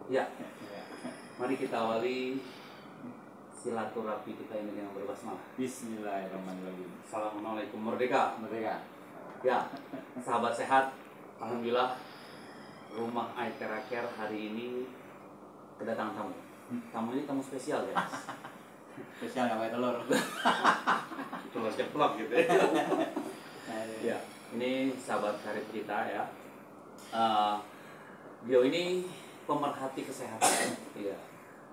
Ya, mari kita awali silaturahmi kita ini dengan berbasmalah. Bismillahirrahmanirrahim. Assalamualaikum Merdeka. Merdeka. Ya, sahabat sehat. Alhamdulillah, rumah Aitera Care hari ini kedatangan tamu. Tamu ini tamu spesial ya. Spesial nggak pakai telur. Telur ceplok gitu ya. Ya, ini sahabat karib kita ya. Beliau ini pemerhati kesehatan, ya,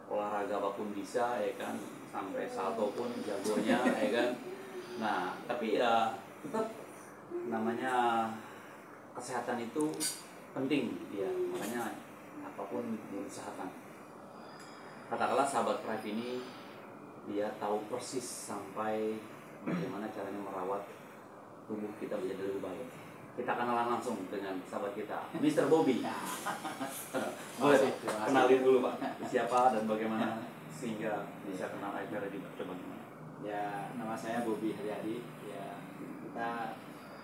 olahraga apapun bisa, ya kan, sampai salto pun jagonya, ya kan. Nah, tapi ya tetap namanya kesehatan itu penting, ya, makanya apapun diusahakan. Katakanlah sahabat Prime ini dia tahu persis sampai bagaimana caranya merawat tubuh kita menjadi lebih baik. Kita kenalan langsung dengan sahabat kita, Mr. Bobby. Boleh kenalin dulu Pak, siapa dan bagaimana sehingga bisa kenal Aitera juga, coba gimana? Ya, nama saya Bobby Haryadi. Ya, kita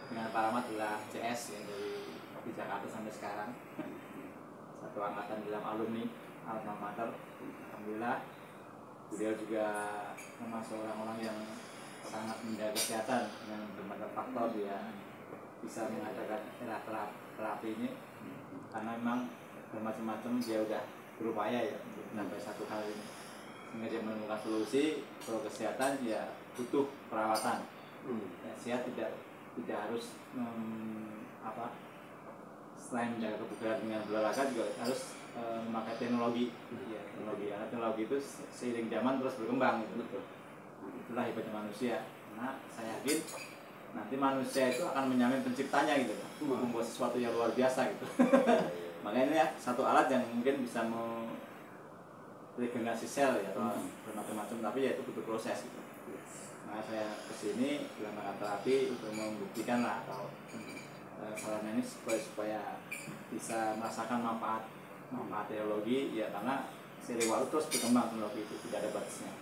dengan Pak Rahmat adalah CS ya, dari Jakarta sampai sekarang. Satu angkatan dalam alumni alma mater. Alhamdulillah, beliau juga termasuk orang-orang yang sangat menjaga kesehatan dengan berbagai faktor dia bisa mengadakan terapi ini, karena memang bermacam-macam dia udah berupaya ya untuk sampai satu hal ini, sehingga dia menemukan solusi. Kalau kesehatan ya butuh perawatan. Ya, sehat tidak harus selain menjaga kebugaran dengan berolahraga juga harus memakai teknologi. Ya, teknologi itu seiring zaman terus berkembang gitu. Itulah hebatnya manusia. Nah, saya yakin nanti manusia itu akan menyamin penciptanya gitu, membuat sesuatu yang luar biasa gitu. Makanya ini ya satu alat yang mungkin bisa meregenerasi sel ya, atau bermacam-macam, tapi ya itu butuh proses gitu. Nah, saya kesini dalam terapi untuk membuktikan lah, atau sarannya ini supaya bisa merasakan manfaat teknologi ya, karena seiring waktu terus berkembang teknologi itu, tidak ada batasnya.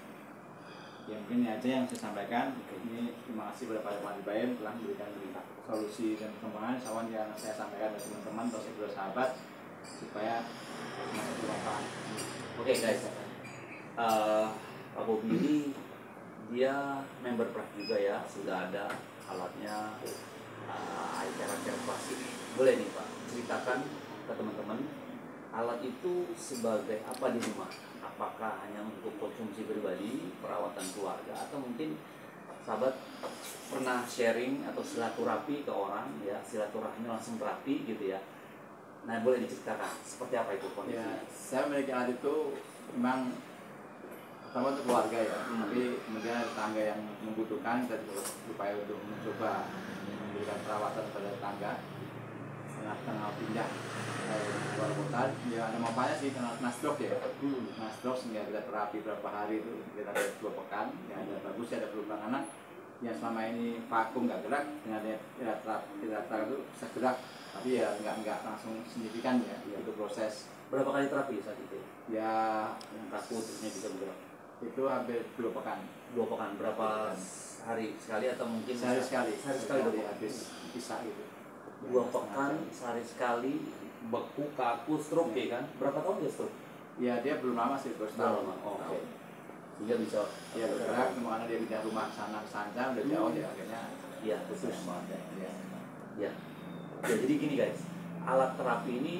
Ya, mungkin ini aja yang saya sampaikan. Ini terima kasih kepada Pak Rahmat Ibrahim telah memberikan solusi dan perkembangan sawan yang saya sampaikan ke teman-teman atau saudara sahabat supaya semuanya bermanfaat. Oke guys, Pak Bobby ini dia member Prime juga ya, sudah ada alatnya, Aitera Care Classic. Boleh nih Pak, ceritakan ke teman-teman alat itu sebagai apa di rumah? Apakah hanya untuk konsumsi pribadi, perawatan keluarga, atau mungkin sahabat pernah sharing atau silaturahmi ke orang ya, silaturahmi langsung terapi gitu ya. Nah, boleh diceritakan seperti apa itu kondisinya? Ya, saya memiliki alat itu memang pertama untuk keluarga ya, tapi kemudian ada tetangga yang membutuhkan, kita berupaya untuk mencoba memberikan perawatan pada tetangga tengah pindah keluar kota. Ya, ada manfaatnya sih, kena nasdok ya, nasdok sehingga kita terapi berapa hari itu, kita ada 2 pekan ya, ada bagus ya, ada perubahan anak yang selama ini vakum nggak gerak, dengan terapi itu bisa gerak, tapi ya nggak langsung signifikan ya, itu proses. Berapa kali terapi saat itu? Ya, yang kaku terusnya bisa bergerak? Itu hampir 2 pekan. 2 pekan, berapa hari sekali atau mungkin sehari sekali? Sehari sekali habis bisa gitu. 2 pekan, sehari sekali, beku, kaku, stroke ya kan? Berapa tahun dia stroke? Ya, dia belum lama sih, baru setahun. Oke. Sehingga bisa ya bergerak, kemana dia pindah rumah sana ke sana, udah jauh ya akhirnya. Iya, khusus. Ya. Ya, jadi gini guys, alat terapi ini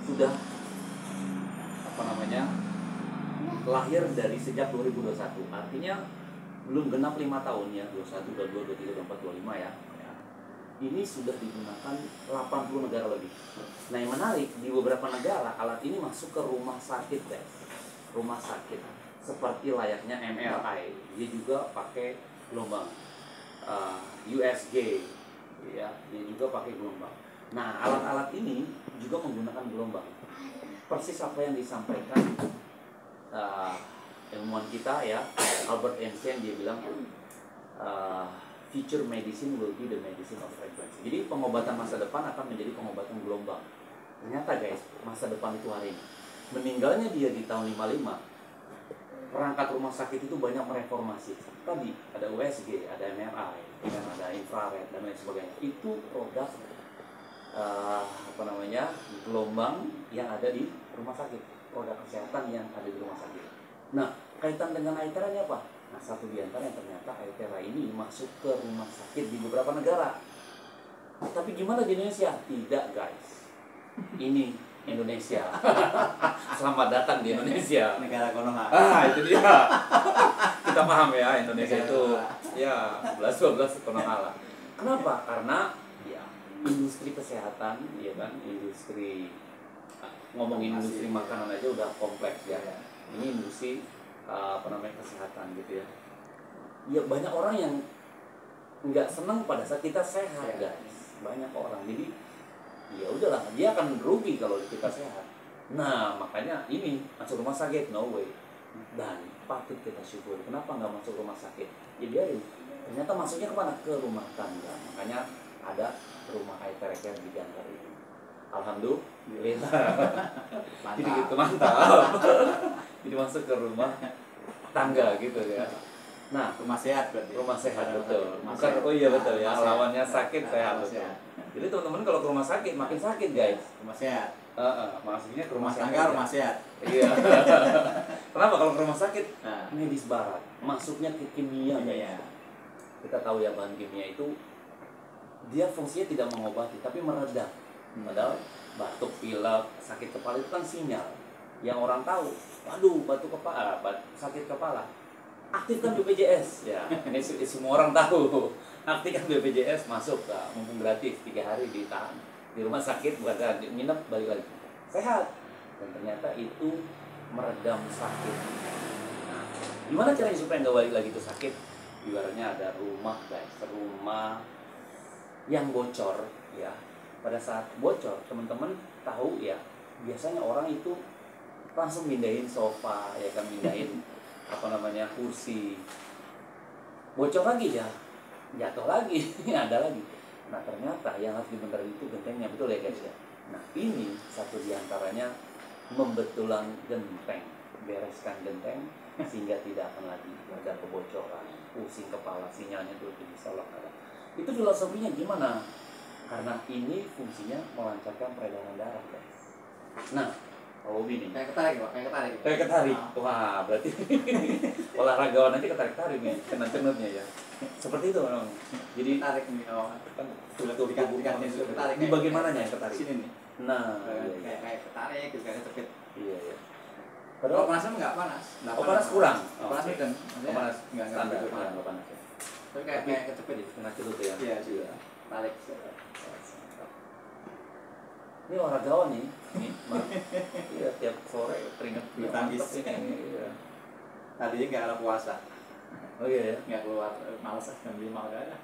sudah lahir dari sejak 2021, artinya belum genap 5 tahun ya, 21, 22, 23, 24, 25 ya. Ini sudah digunakan 80 negara lebih. Nah, yang menarik, di beberapa negara alat ini masuk ke rumah sakit guys, rumah sakit seperti layaknya MRI, dia juga pakai gelombang, USG ya, dia juga pakai gelombang. Nah, alat-alat ini juga menggunakan gelombang, persis apa yang disampaikan ilmuwan kita ya, Albert Einstein. Dia bilang future medicine will be the medicine of frequency. Jadi pengobatan masa depan akan menjadi pengobatan gelombang. Ternyata guys, masa depan itu hari ini. Meninggalnya dia di tahun 55, perangkat rumah sakit itu banyak mereformasi. Tadi ada USG, ada MRI, dan ada infrared dan lain sebagainya. Itu produk apa namanya, gelombang yang ada di rumah sakit, produk kesehatan yang ada di rumah sakit. Nah, kaitan dengan Aitera ini apa? Nah, satu di antara yang ternyata Aitera ini masuk ke rumah sakit di beberapa negara. Tapi gimana di Indonesia? Tidak, guys. Ini Indonesia. Selamat datang di Indonesia. Negara Konoha. Itu dia. Kita paham ya, Indonesia itu ya 11-12 Konoha lah. Kenapa? Karena ya industri kesehatan, ya kan, industri ngomongin industri makanan aja udah kompleks ya. Ini industri apa namanya, kesehatan gitu ya. Ya banyak orang yang nggak senang pada saat kita sehat, guys. Banyak orang. Jadi ya udahlah, dia akan rugi kalau kita sehat. Nah, makanya ini masuk rumah sakit, no way. Dan patut kita syukur. Kenapa nggak masuk rumah sakit? Ya biarin. Ternyata masuknya kemana? Ke rumah tangga. Makanya ada rumah Aitera Care di Jangkar itu. Alhamdulillah. Jadi gitu, mantap. Jadi masuk ke rumah tangga gitu ya. Nah, Rumah sehat berarti. rumah sehat betul. Rumah Bukan, sehat. oh iya betul ya. Rumah sehat. Lawannya sakit sehat Rumah betul. sehat. Jadi teman-teman kalau ke rumah sakit makin sakit, guys. Rumah sehat. Maksudnya ke rumah Rumah sakit tangga, aja. rumah sehat. Iya. Kenapa kalau ke rumah sakit? Nah, Medis barat, masuknya ke kimia. iya. Kita tahu ya, bahan kimia itu dia fungsinya tidak mengobati tapi meredam. Padahal batuk, pilek, sakit kepala itu kan sinyal yang orang tahu. Waduh, batuk kepala, sakit kepala. Aktifkan BPJS. Ya, ini semua orang tahu. Aktifkan BPJS, masuk, mumpung gratis 3 hari ditahan di rumah sakit, bukan nginep, balik lagi sehat. Dan ternyata itu meredam sakit. Nah, gimana caranya supaya nggak balik lagi itu sakit? Ibaratnya ada rumah, guys, rumah yang bocor ya. Pada saat bocor, teman-teman tahu ya, biasanya orang itu langsung mindahin sofa, ya kan, mindahin apa namanya, kursi. Bocor lagi ya, jatuh lagi, ada lagi. Nah, ternyata yang harus dibenerin itu gentengnya, betul ya guys ya. Nah, ini satu diantaranya, membetulan genteng, bereskan genteng sehingga tidak akan lagi ada kebocoran, pusing kepala, sinyalnya itu bisa lokal. Itu filosofinya gimana? Karena ini fungsinya melancarkan peredaran darah, guys. Nah, kalau ini Kayak ketarik, Pak. kayak ketarik. Wah, berarti olahragawan nanti ketarik-tarik nih, kena-cenutnya ya. Seperti itu memang. Jadi Tarik nih, kan tubuh ketarik. di bagian mananya yang ketarik? Sini nih. Nah, iya. Kayak ketarik gitu, kayak cepet. Iya, iya. Kalau panas nggak panas. Oh, panas kurang. Panas Oke. sedang. Oh, panas Nggak standar, gitu panas. nggak panas ya. Tapi kayak kecepet itu. Kena cenut ya. Iya, juga. Tarik. Ini olahragawan nih. Nih, Mas. Iya, tiap sore keringet Bulu tangkis. mantep ini. Iya. Tadinya nggak ada puasa, Oh iya ya. nggak keluar, malas jam 5 udah ada.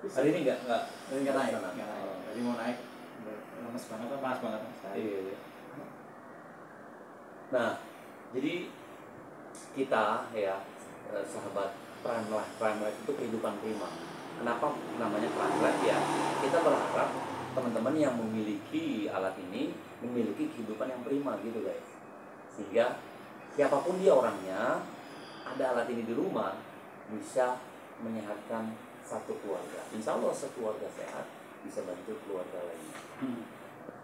Hari ini nggak Tapi nggak naik, sana. nggak naik. Oh. Jadi mau naik, lemes banget, panas banget. Iya, iya. Nah, jadi kita ya, sahabat Prime Life itu kehidupan prima. Kenapa namanya Prime Life ya? Kita berharap teman-teman yang memiliki alat ini memiliki kehidupan yang prima gitu, guys. Sehingga siapapun dia orangnya, ada alat ini di rumah bisa menyehatkan satu keluarga. Insya Allah sekeluarga sehat bisa bantu keluarga lainnya.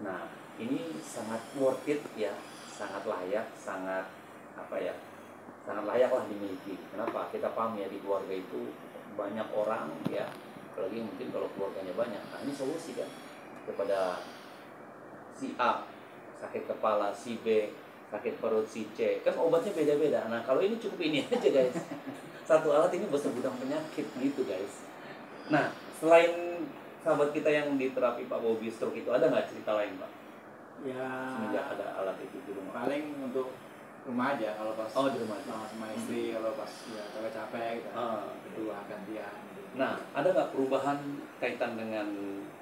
Nah, ini sangat worth it ya, sangat layak, sangat apa ya, sangat layaklah dimiliki. Kenapa? Kita paham ya, di keluarga itu banyak orang ya, apalagi mungkin kalau keluarganya banyak. Nah, ini solusi kan, kepada si A sakit kepala, si B sakit perut, si C kan obatnya beda-beda. Nah, kalau ini cukup ini aja, guys. Satu alat ini bisa gudang penyakit gitu, guys. Nah, selain sahabat kita yang di terapi Pak Bobi stroke itu, ada nggak cerita lain, Pak? Ya, Semenjak ada alat itu di rumah. paling untuk rumah aja, kalau pas Oh, di rumah aja. sama istri, kalau pas ya capek-capek gitu. Ah. Berdua gantian. Nah, ada nggak perubahan kaitan dengan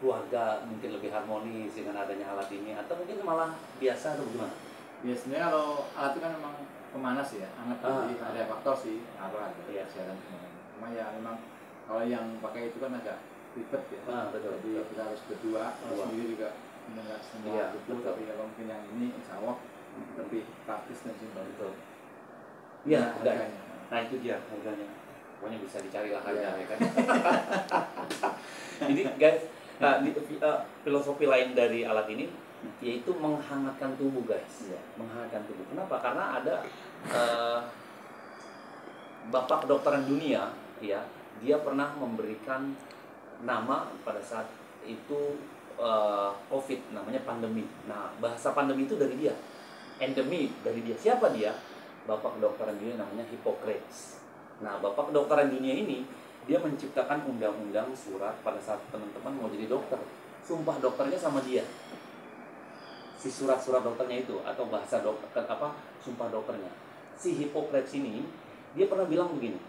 keluarga, mungkin lebih harmonis dengan adanya alat ini, atau mungkin malah biasa atau gimana? Ya sebenarnya kalau alat itu kan memang pemanas ya, hangat. Jadi Ah. ada faktor sih, apa ada Iya. kesehatan semua. Cuma ya memang kalau yang pakai itu kan agak ribet ya. Betul. Jadi kita harus berdua, kalau Berdua. sendiri juga enggak semua Iya, betul. betul. Tapi kalau mungkin yang ini insya Allah lebih praktis dan simpel. Betul. Iya, Nah, udah. harganya. Nah, itu dia harganya. Pokoknya bisa dicari lah harga Iya. ya kan. Jadi guys, Filosofi lain dari alat ini yaitu menghangatkan tubuh, guys. Menghangatkan tubuh. Kenapa? Karena ada Bapak Kedokteran Dunia, ya, dia pernah memberikan nama pada saat itu COVID, namanya pandemi. Nah, bahasa pandemi itu dari dia, endemi dari dia. Siapa dia? Bapak Kedokteran Dunia namanya Hippocrates. Nah, Bapak Kedokteran Dunia ini dia menciptakan undang-undang surat pada saat teman-teman mau jadi dokter. Sumpah dokternya sama dia. Si surat-surat dokternya itu atau bahasa dokter sumpah dokternya. Si Hippocrates ini dia pernah bilang begini,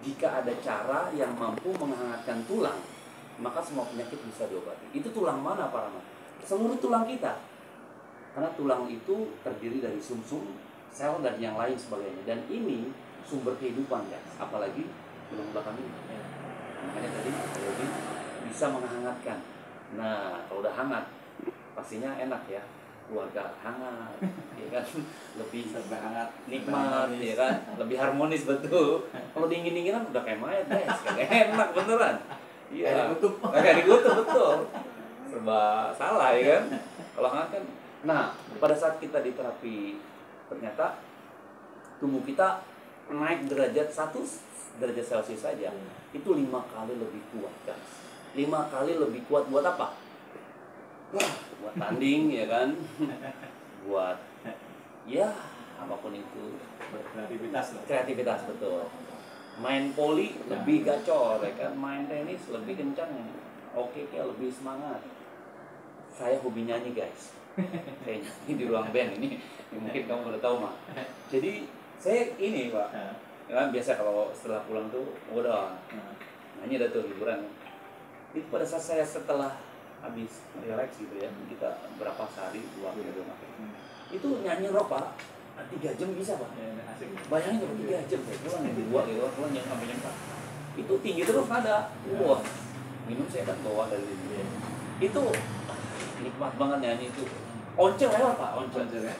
jika ada cara yang mampu menghangatkan tulang, maka semua penyakit bisa diobati. Itu tulang mana, Pak Rahmat? Seluruh tulang kita. Karena tulang itu terdiri dari sumsum, sel, dan yang lain sebagainya. Dan ini sumber kehidupan, guys. Apalagi tulang belakang ini. Makanya tadi Yogi bisa menghangatkan. Nah, kalau udah hangat, pastinya enak ya. Keluarga hangat, ya kan, lebih hangat, nikmat, ya kan, lebih harmonis, betul. Kalau dingin-dinginan udah kayak mayat, guys, kagak enak beneran. Iya, kagak dikutuk, betul. Serba salah, ya kan. Kalau hangat kan, nah pada saat kita di terapi ternyata tubuh kita naik derajat 1 derajat Celcius saja, itu 5 kali lebih kuat, guys. 5 kali lebih kuat buat apa? Wah, buat tanding, ya kan, buat ya apapun itu, kreativitas, betul. Main poli lebih gacor, ya kan, main tenis lebih kencang, oke, lebih semangat. Saya hobi nyanyi, guys. Saya nyanyi di ruang band ini mungkin kamu udah tahu, Mak. Jadi saya ini, Pak, ya, biasa kalau setelah pulang tuh udah nyanyi, dah tuh liburan. Itu pada saat saya setelah habis relax gitu ya, kita berapa sehari 2 gitu, itu nyanyi rock, Pak, 3 jam bisa, Pak. Bayangin tuh 3 jam saya pulang yang 2 gitu, pulang yang sampai jam 4. Itu tinggi terus nada. Wah, minum saya kan bawa dari sini. Itu nikmat banget nyanyi itu. Oncel lewat, Pak, oncel lewat.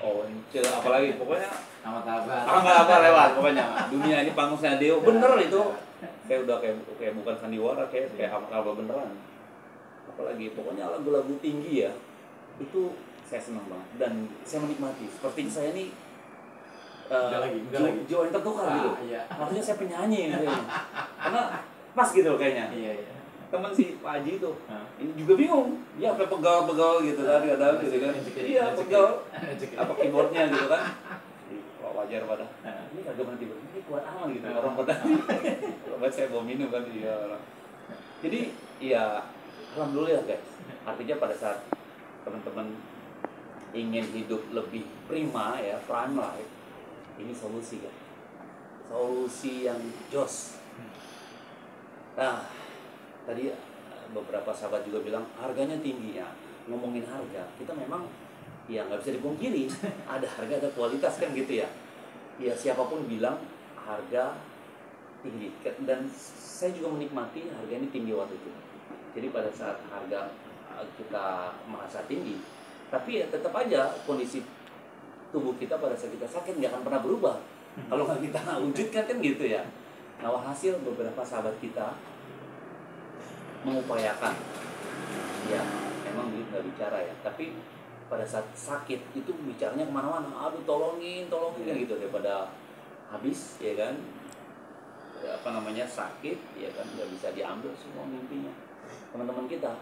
Oncel apalagi pokoknya apa lewat pokoknya. Dunia ini panggungnya Deo, bener itu. Saya udah kayak bukan sandiwara, kayak hafal beneran. Apalagi pokoknya lagu-lagu tinggi ya, itu saya senang banget dan saya menikmati. Seperti saya nih jiwa yang tertukar gitu. Iya. Artinya saya penyanyi gitu. Karena pas gitu kayaknya. Iya. Teman si Pak Haji itu ini juga bingung. Ya sampai pegal gitu kan, ada gitu kan. Iya, pegal. Apa keyboardnya gitu kan. Wajar pada ini kagak berhenti ini kuat aman gitu orang pada kalau saya bawa minum kan dia orang. Jadi ya alhamdulillah, guys. Artinya pada saat teman-teman ingin hidup lebih prima ya, prime life, ini solusi, guys. Solusi yang jos. Nah, tadi beberapa sahabat juga bilang harganya tinggi ya. Ngomongin harga, kita memang ya nggak bisa dipungkiri ada harga ada kualitas kan gitu ya. Ya siapapun bilang harga tinggi dan saya juga menikmati harga ini tinggi waktu itu. Jadi pada saat harga kita merasa tinggi, tapi ya tetap aja kondisi tubuh kita pada saat kita sakit nggak akan pernah berubah kalau nggak kita wujudkan kan gitu ya. Nah, hasil beberapa sahabat kita mengupayakan, ya memang duit nggak bicara ya, tapi pada saat sakit itu bicaranya kemana-mana, aduh tolongin kan gitu, daripada habis ya kan, sakit ya kan, nggak bisa diambil semua mimpinya. Teman-teman kita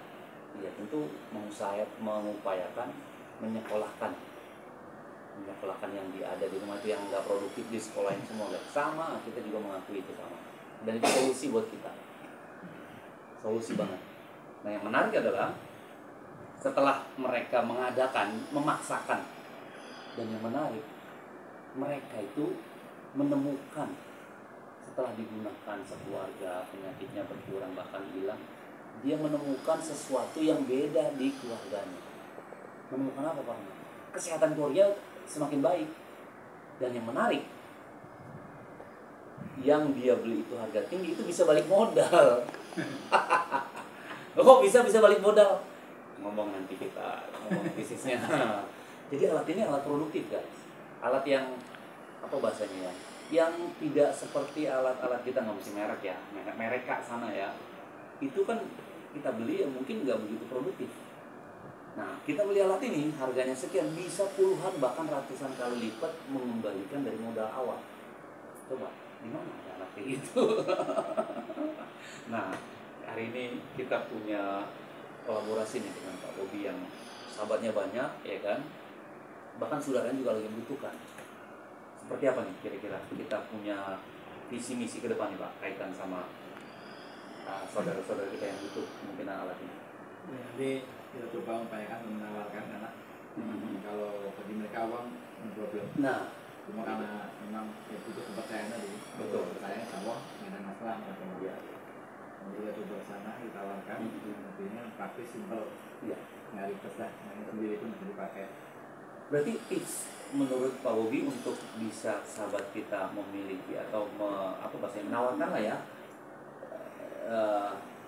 ya tentu mengupayakan menyekolahkan yang ada di rumah itu yang nggak produktif di sekolahin semua, guys. Sama kita juga mengakui itu sama, dan itu solusi buat kita, solusi banget. Nah, yang menarik adalah setelah mereka memaksakan, dan yang menarik, mereka itu menemukan setelah digunakan sekeluarga, penyakitnya berkurang bahkan hilang, dia menemukan sesuatu yang beda di keluarganya. Menemukan apa, Pak? Kesehatan keluarga semakin baik. Dan yang menarik, yang dia beli itu harga tinggi itu bisa balik modal. Kok bisa balik modal? Ngomong nanti kita ngomong bisnisnya. Jadi alat ini alat produktif, guys. Alat yang apa bahasanya ya? Yang tidak seperti alat-alat kita, nggak mesti merek ya, merek sana ya. itu kan kita beli ya mungkin nggak begitu produktif. Nah, kita beli alat ini harganya sekian, bisa puluhan bahkan ratusan kali lipat mengembalikan dari modal awal. Coba, di mana ada alat kayak gitu? Nah, hari ini kita punya kolaborasi nih dengan Pak Bobi yang sahabatnya banyak, ya kan? Bahkan saudaranya juga lagi membutuhkan. Seperti apa nih kira-kira kita punya visi misi ke depan nih Pak, kaitan sama saudara-saudara kita yang butuh kemungkinan alat ini. Ya, nanti kita coba upayakan menawarkan karena kalau bagi mereka uang problem. Nah, cuma karena memang itu kepercayaan tadi. Betul. Percaya bahwa nggak ada masalah ya kemudian. Jadi kita coba ke sana kita tawarkan. Intinya praktis simpel. Iya. Nggak ribet lah. Yang sendiri pun bisa dipakai. Berarti tips menurut Pak Bobi untuk bisa sahabat kita memiliki atau menawarkan lah ya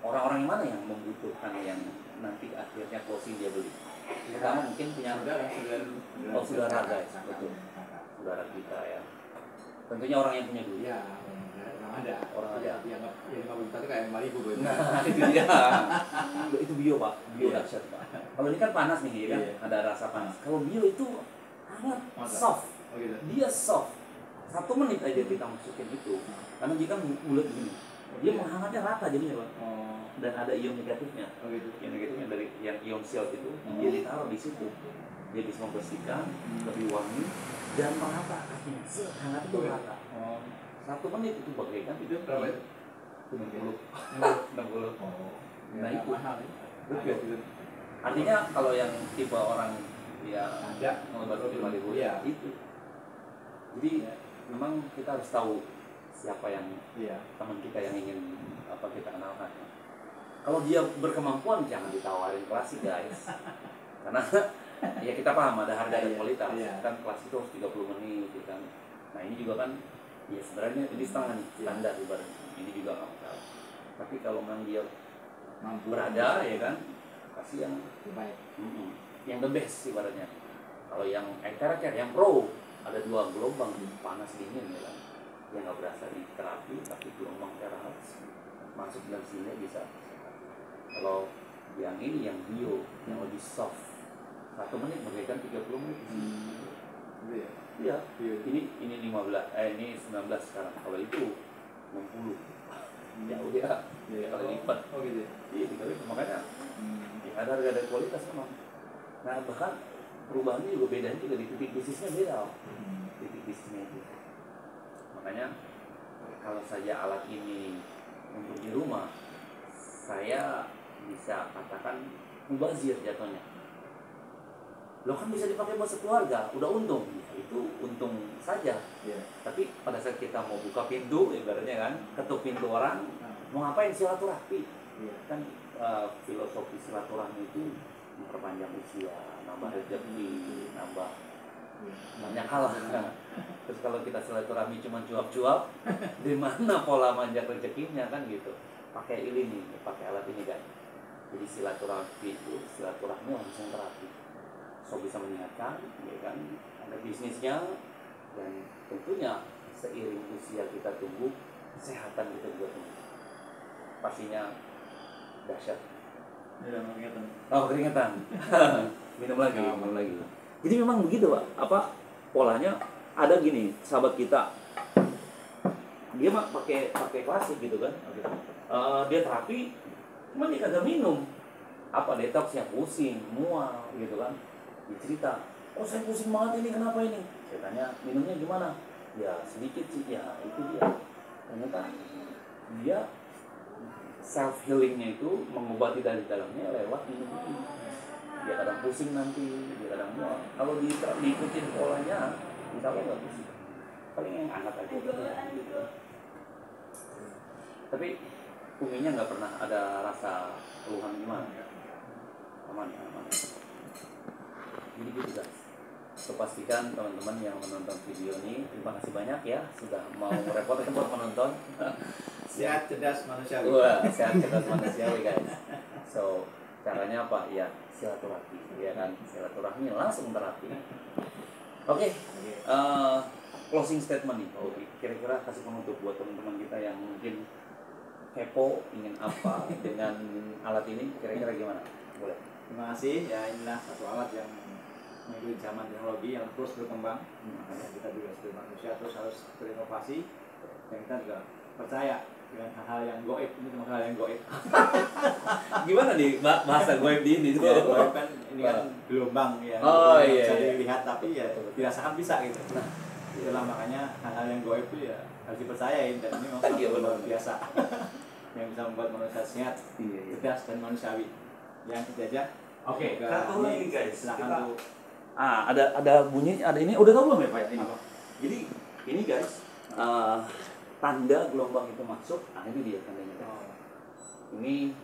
orang-orang yang mana yang membutuhkan yang nanti akhirnya closing dia beli. Pertama mungkin punya saudara guys, betul. Saudara kita ya. Tentunya orang yang punya duit. Iya, orang ada. Yang 50 juta itu kayak 5.000 Nah, itu dia. Itu bio Pak, bio dahsyat Pak. Kalau ini kan panas nih ya kan, ada rasa panas. Kalau bio itu hangat, soft. Oh, gitu. Dia soft. 1 menit aja kita masukin itu. Karena jika bulat gini, dia menghangatnya rata jadinya Pak. Dan ada ion negatifnya. Oh, gitu. Ion negatifnya dari yang ion silt itu, dia ditaruh di situ. Dia bisa membersihkan, lebih wangi dan merata artinya hangat itu rata. 1 menit itu bagaikan Itu berapa itu? 60. Nah itu mahal ya. betul. Artinya kalau yang tipe orang ya mengobati 5.000 ya itu. Jadi memang kita harus tahu siapa yang teman kita yang ingin kita kenalkan. Kalau dia berkemampuan jangan ditawarin klasik guys. Karena ya kita paham ada harga dan kualitas. Kan klasik itu harus 30 menit gitu kan. Nah ini juga kan ya sebenarnya ini setengah nih standar ibaratnya. Ini juga nggak masalah. Tapi kalau memang dia mampu berada ya kan kasih yang baik, yang the best ibaratnya. Kalau yang ekor yang pro ada 2 gelombang panas dingin ya kan, yang nggak berasa di terapi tapi gelombang terapi masuk dan sini bisa. Kalau yang ini yang bio yang lebih soft 1 menit bagaikan 30 menit. Iya. Ini 15 ini 19 sekarang. Kalau itu 60. Ya udah. Ya kalau lipat. Oh gitu. Iya, dikali makanya. Ada harga dan kualitas memang. Nah, bahkan perubahannya juga bedanya juga di titik bisnisnya beda. Titik bisnisnya itu. Makanya kalau saja alat ini untuk di rumah, saya bisa katakan mubazir jatuhnya. Lo kan bisa dipakai buat sekeluarga, udah untung. Itu untung saja. Tapi pada saat kita mau buka pintu, ibaratnya kan, ketuk pintu orang, mau ngapain silaturahmi? Kan filosofi silaturahmi itu memperpanjang usia, nambah rezeki, nambah banyak hal. Terus kalau kita silaturahmi cuma cuap-cuap, di mana pola manjat rezekinya kan gitu? Pakai ini nih, pakai alat ini kan. Jadi silaturahmi langsung terapi. So bisa mengingatkan, ya kan, ada bisnisnya dan tentunya seiring usia kita tumbuh, kesehatan kita juga tumbuh. Pastinya dahsyat. Keringetan. minum lagi. Jadi memang begitu Pak. Polanya ada gini, sahabat kita. Dia mah pakai klasik gitu kan. Dia terapi, cuma dia kagak minum. Detoxnya pusing, mual gitu kan. Dia cerita, saya pusing banget ini, kenapa ini? Saya tanya, minumnya gimana? Ya sedikit sih, ya itu dia. Ternyata dia self healingnya itu mengobati dari dalamnya lewat minum ini. Dia kadang pusing nanti, dia kadang mual. Kalau diikutin polanya, insya Allah nggak pusing. Paling yang hangat aja gitu. Tapi kuminya nggak pernah ada rasa keluhan gimana? Aman. Jadi gitu guys. So, pastikan teman-teman yang menonton video ini, terima kasih banyak ya sudah mau merepotkan buat menonton. Sehat cerdas manusiawi. Wah, sehat cerdas manusiawi guys. So caranya apa ya? Silaturahmi ya kan, silaturahmi langsung terapi. Oke. Closing statement nih Pak Bobi. Kira-kira kasih penutup buat teman-teman kita yang mungkin kepo ingin apa dengan alat ini, kira-kira gimana? Boleh. Terima kasih. Ya, inilah satu alat yang mengikuti zaman teknologi yang terus berkembang. Makanya kita juga sebagai manusia terus harus berinovasi, dan kita juga percaya dengan hal-hal yang goib. Ini termasuk hal yang goib. Gimana nih bahasa goib di ini? Ya, goib kan ini kan gelombang ya. Oh, Tidak iya, bisa iya. dilihat tapi ya dirasakan bisa gitu. Nah, Itulah makanya hal-hal yang goib itu ya harus dipercayain, dan ini memang Iya, satu benar. luar biasa yang bisa membuat manusia sehat, iya. cerdas dan manusiawi. Yang itu aja. Oke, Semoga satu ini lagi guys. silakan Kita- tuh. ada bunyi, ada ini. Udah tahu belum ya Pak? Ini. Apa? Jadi ini guys, tanda gelombang itu masuk. Nah ini dia tandanya. Guys. Oh. Ini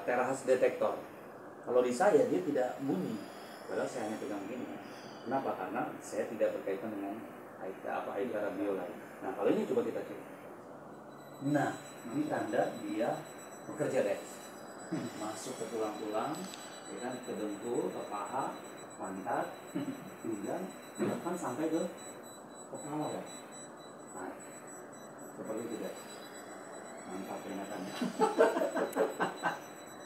terakhas detektor. Kalau di saya dia tidak bunyi. Padahal saya hanya pegang gini. Kenapa? Karena saya tidak berkaitan dengan IT radio lain. Nah kalau ini coba kita cek. Nah ini tanda dia bekerja guys. Masuk ke tulang-tulang, ya kan, ke dengkul, ke paha, pantat, pinggang, bahkan sampai ke kepala ya. Nah, seperti itu guys. Mantap peringatannya.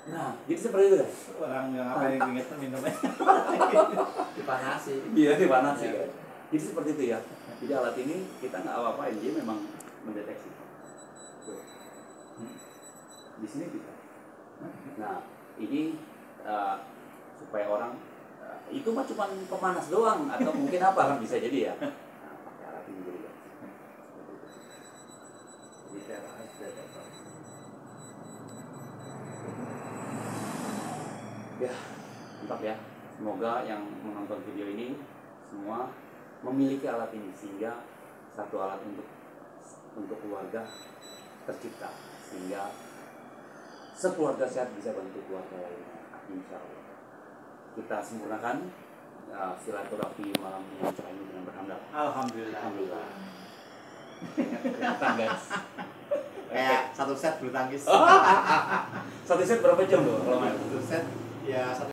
Nah, jadi seperti itu guys. Orang yang apa yang ingetan minumnya dipanasi. Iya, dipanas sih Iya. guys. Jadi seperti itu ya. Jadi alat ini kita nggak apa-apain, dia memang mendeteksi. Tuh. Di sini bisa. Nah, ini supaya orang itu mah cuma pemanas doang atau mungkin apa kan bisa jadi ya. Nah, pakai alat ini jadi guys. Jadi terakhir detektor. Ya, mantap ya. Semoga yang menonton video ini semua memiliki alat ini sehingga satu alat untuk keluarga tercipta sehingga sekeluarga sehat bisa bantu keluarga lainnya. Insya Allah. Kita sempurnakan silaturahmi malam ini dengan berhamdal. Alhamdulillah. Alhamdulillah. Ingat guys. Kayak satu set bulu tangkis. Satu set berapa jam loh kalau main? Satu set ya satu